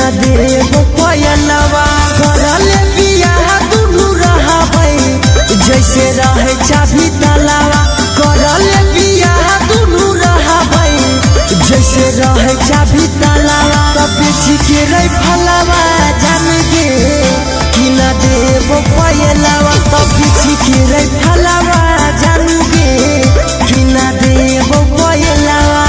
ना देव पयलवा करले बियाह दुनु रहबै जैसे रहे चाबी तलावा करले बियाह दुनु रहबै जैसे रहे चाबी तलावा तब बेची के रे फलवा जान गे कि ना देव पयलवा तब बेची के रे फलवा जान गे कि ना देव पयलवा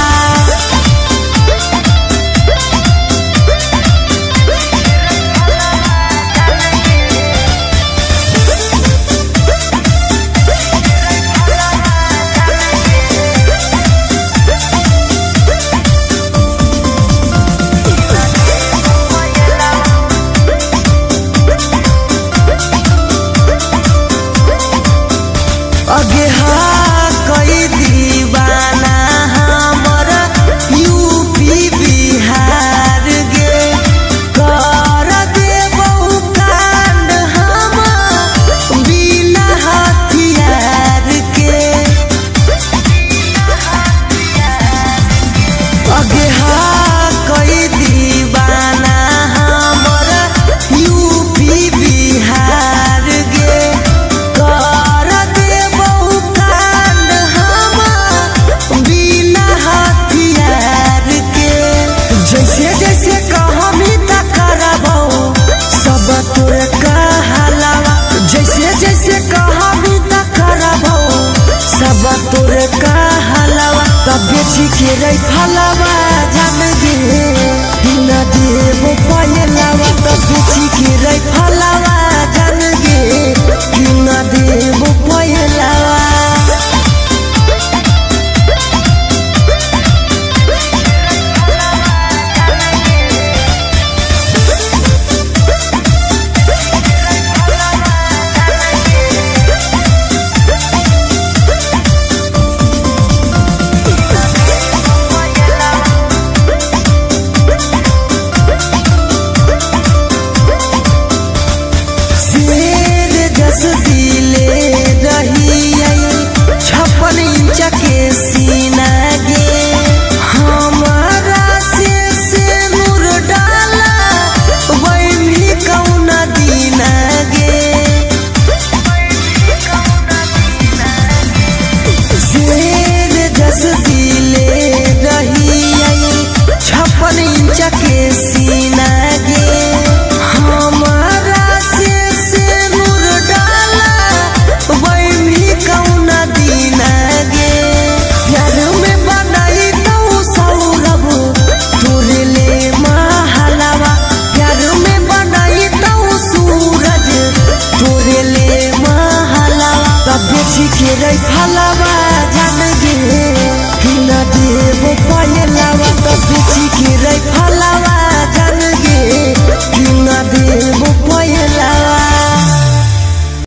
अगे हाँ कई दीवाना हमर यूपी बिहार गे कर देबहु कांड हम बिना हथियार के अगे हाँ कई दीवाना हमर यूपी बिहार गे जैसे जैसे कहमी त करबो सब तोर कहलावा जैसे जैसे कहमी त करबो सब तोर कहलावा तब बेची के रे फलवा जान गे बिना देव पयलवा तब बेची के रे फलवा